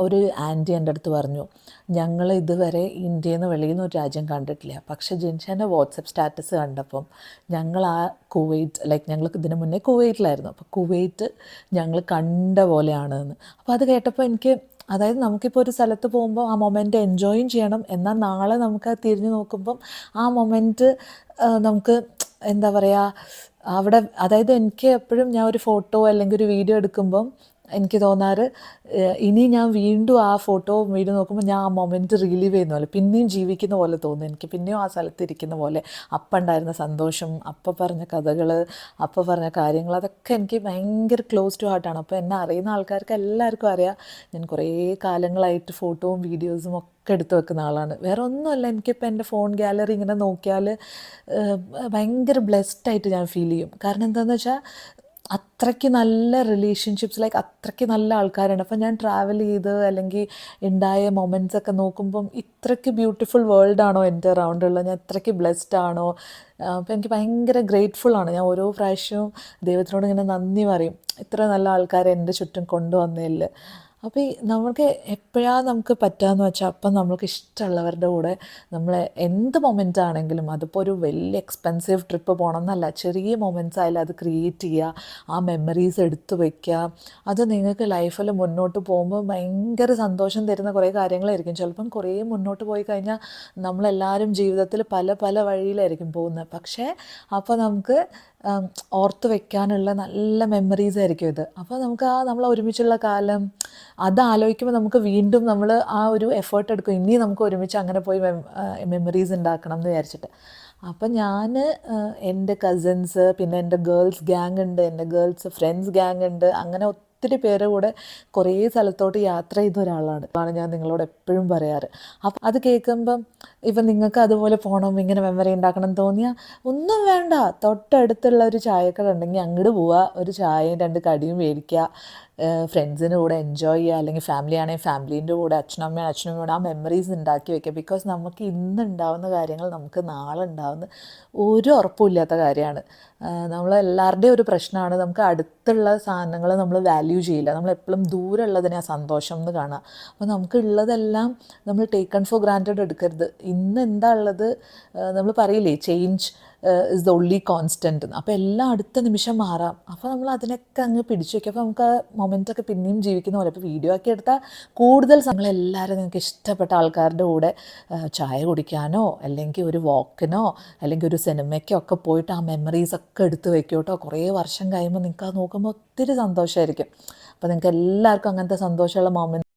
ഒരു ആൻറ്റി എൻ്റെ അടുത്ത് പറഞ്ഞു, ഞങ്ങൾ ഇതുവരെ ഇന്ത്യയിൽ നിന്ന് വെളിയിൽ നിന്ന് ഒരു രാജ്യം കണ്ടിട്ടില്ല, പക്ഷേ ജിൻഷാൻ്റെ വാട്സപ്പ് സ്റ്റാറ്റസ് കണ്ടപ്പം ഞങ്ങൾ ആ കുവൈറ്റ്, ലൈക്ക് ഞങ്ങൾ ഇതിന് മുന്നേ കുവൈറ്റിലായിരുന്നു, അപ്പോൾ കുവൈറ്റ് ഞങ്ങൾ കണ്ട പോലെയാണ് എന്ന്. അപ്പോൾ അത് കേട്ടപ്പോൾ എനിക്ക്, അതായത് നമുക്കിപ്പോൾ ഒരു സ്ഥലത്ത് പോകുമ്പോൾ ആ മൊമെൻ്റ് എൻജോയും ചെയ്യണം, എന്നാൽ നാളെ നമുക്ക് തിരിഞ്ഞു നോക്കുമ്പം ആ മൊമെൻറ്റ് നമുക്ക് എന്താ പറയുക അവിടെ, അതായത് എനിക്ക് എപ്പോഴും ഞാൻ ഒരു ഫോട്ടോ അല്ലെങ്കിൽ ഒരു വീഡിയോ എടുക്കുമ്പം എനിക്ക് തോന്നാറ്, ഇനി ഞാൻ വീണ്ടും ആ ഫോട്ടോ വീഡിയോ നോക്കുമ്പോൾ ഞാൻ ആ മൊമെൻറ്റ് റിലീവ് ചെയ്യുന്ന പോലെ, പിന്നെയും ജീവിക്കുന്ന പോലെ തോന്നും എനിക്ക്, പിന്നെയും ആ സ്ഥലത്ത് ഇരിക്കുന്ന പോലെ. അപ്പം ഉണ്ടായിരുന്ന സന്തോഷം, അപ്പം പറഞ്ഞ കഥകൾ, അപ്പം പറഞ്ഞ കാര്യങ്ങൾ, അതൊക്കെ എനിക്ക് ഭയങ്കര ക്ലോസ് ടു ഹാർട്ടാണ്. അപ്പോൾ എന്നെ അറിയുന്ന ആൾക്കാർക്ക് എല്ലാവർക്കും അറിയാം ഞാൻ കുറേ കാലങ്ങളായിട്ട് ഫോട്ടോയും വീഡിയോസും ഒക്കെ എടുത്ത് വെക്കുന്ന ആളാണ്. വേറെ ഒന്നുമല്ല, എനിക്കിപ്പോൾ എൻ്റെ ഫോൺ ഗാലറി ഇങ്ങനെ നോക്കിയാൽ ഭയങ്കര ബ്ലെസ്ഡായിട്ട് ഞാൻ ഫീൽ ചെയ്യും. കാരണം എന്താണെന്ന് വെച്ചാൽ അത്രയ്ക്ക് നല്ല റിലേഷൻഷിപ്സ്, ലൈക്ക് അത്രയ്ക്ക് നല്ല ആൾക്കാരാണ്. അപ്പം ഞാൻ ട്രാവൽ ചെയ്ത് അല്ലെങ്കിൽ ഉണ്ടായ മൊമെൻറ്റ്സൊക്കെ നോക്കുമ്പം ഇത്രയ്ക്ക് ബ്യൂട്ടിഫുൾ വേൾഡാണോ എൻ്റെ അറൗണ്ടുള്ളത്, ഞാൻ ഇത്രയ്ക്ക് ബ്ലെസ്ഡ് ആണോ. അപ്പോൾ എനിക്ക് ഭയങ്കര ഗ്രേറ്റ്ഫുള്ളാണ്. ഞാൻ ഓരോ പ്രാവശ്യവും ദൈവത്തിനോട് ഇങ്ങനെ നന്ദി പറയും, ഇത്ര നല്ല ആൾക്കാരെ എൻ്റെ ചുറ്റും കൊണ്ടുവന്നതിൽ. അപ്പോൾ നമുക്ക് എപ്പോഴാണ് നമുക്ക് പറ്റുകയെന്ന് വെച്ചാൽ അപ്പം നമ്മൾക്ക് ഇഷ്ടമുള്ളവരുടെ കൂടെ നമ്മൾ എന്ത് മൊമെൻ്റ് ആണെങ്കിലും, അതിപ്പോൾ ഒരു വലിയ എക്സ്പെൻസീവ് ട്രിപ്പ് പോകണം എന്നല്ല, ചെറിയ മൊമെൻറ്റ്സ് ആയാലും അത് ക്രിയേറ്റ് ചെയ്യുക, ആ മെമ്മറീസ് എടുത്തു വയ്ക്കുക. അത് നിങ്ങൾക്ക് ലൈഫിൽ മുന്നോട്ട് പോകുമ്പോൾ ഭയങ്കര സന്തോഷം തരുന്ന കുറേ കാര്യങ്ങളായിരിക്കും. ചിലപ്പം കുറേ മുന്നോട്ട് പോയി കഴിഞ്ഞാൽ നമ്മളെല്ലാവരും ജീവിതത്തിൽ പല പല വഴിയിലായിരിക്കും പോകുന്നത്, പക്ഷേ അപ്പോൾ നമുക്ക് ഓർത്ത് വെക്കാനുള്ള നല്ല മെമ്മറീസ് ആയിരിക്കും ഇത്. അപ്പോൾ നമുക്ക് ആ നമ്മൾ ഒരുമിച്ചുള്ള കാലം അത് ആലോചിക്കുമ്പോൾ നമുക്ക് വീണ്ടും നമ്മൾ ആ ഒരു എഫേർട്ട് എടുക്കും, ഇനി നമുക്ക് ഒരുമിച്ച് അങ്ങനെ പോയി മെമ്മറീസ് ഉണ്ടാക്കണം എന്ന് വിചാരിച്ചിട്ട്. അപ്പം ഞാൻ എൻ്റെ കസിൻസ്, പിന്നെ എൻ്റെ ഗേൾസ് ഗ്യാങ് ഉണ്ട്, എൻ്റെ ഗേൾസ് ഫ്രണ്ട്സ് ഗ്യാങ് ഉണ്ട്, അങ്ങനെ ഒത്തിരി പേരെ കൂടെ കുറേ സ്ഥലത്തോട്ട് യാത്ര ചെയ്ത ഒരാളാണ്. ആണ് ഞാൻ നിങ്ങളോട് എപ്പോഴും പറയാറ്. അപ്പം അത് കേൾക്കുമ്പം ഇപ്പം നിങ്ങൾക്ക് അതുപോലെ പോകണം, ഇങ്ങനെ മെമ്മറി ഉണ്ടാക്കണം എന്ന് തോന്നിയാൽ ഒന്നും വേണ്ട, തൊട്ടടുത്തുള്ള ഒരു ചായക്കട ഉണ്ടെങ്കിൽ അങ്ങോട്ട് പോവുക, ഒരു ചായയും 2 കടിയും മേടിക്കുക, ഫ്രണ്ട്സിൻ്റെ കൂടെ എൻജോയ് ചെയ്യുക, അല്ലെങ്കിൽ ഫാമിലി ആണെങ്കിൽ ഫാമിലീൻ്റെ കൂടെ, അച്ഛനമ്മയും കൂടെ ആ മെമ്മറീസ് ഉണ്ടാക്കി വയ്ക്കുക. ബിക്കോസ് നമുക്ക് ഇന്ന് ഉണ്ടാവുന്ന കാര്യങ്ങൾ നമുക്ക് നാളെ ഉണ്ടാവുന്ന ഒരു ഉറപ്പുമില്ലാത്ത കാര്യമാണ്. നമ്മളെല്ലാവരുടെയും ഒരു പ്രശ്നമാണ്, നമുക്ക് അടുത്തുള്ള സാധനങ്ങൾ നമ്മൾ വാല്യൂ ചെയ്യില്ല, നമ്മളെപ്പോഴും ദൂരമുള്ളതിനെ സന്തോഷം എന്ന് കാണുക. അപ്പോൾ നമുക്കുള്ളതെല്ലാം നമ്മൾ ടേക്കൺ ഫോർ ഗ്രാൻറ്റഡ് എടുക്കരുത്. ഇന്ന് എന്താ ഉള്ളത്, നമ്മൾ പറയില്ലേ change is the only constant. അപ്പോൾ എല്ലാം അടുത്ത നിമിഷം മാറാം. അപ്പോൾ നമ്മൾ അതിനൊക്കെ അങ്ങ് പിടിച്ചു വയ്ക്കും. അപ്പോൾ നമുക്ക് ആ മൊമെൻറ്റൊക്കെ പിന്നെയും ജീവിക്കുന്ന പോലെ. ഇപ്പോൾ വീഡിയോ ഒക്കെ എടുത്താൽ കൂടുതൽ നമ്മളെല്ലാവരും നിങ്ങൾക്ക് ഇഷ്ടപ്പെട്ട ആൾക്കാരുടെ കൂടെ ചായ കുടിക്കാനോ അല്ലെങ്കിൽ ഒരു വാക്കിനോ അല്ലെങ്കിൽ ഒരു സിനിമയ്ക്കോ ഒക്കെ പോയിട്ട് ആ മെമ്മറീസൊക്കെ എടുത്ത് വയ്ക്കും കേട്ടോ. കുറേ വർഷം കഴിയുമ്പോൾ നിങ്ങൾക്ക് അത് നോക്കുമ്പോൾ ഒത്തിരി സന്തോഷമായിരിക്കും. അപ്പോൾ നിങ്ങൾക്ക് എല്ലാവർക്കും അങ്ങനത്തെ സന്തോഷമുള്ള മൊമെൻറ്റ്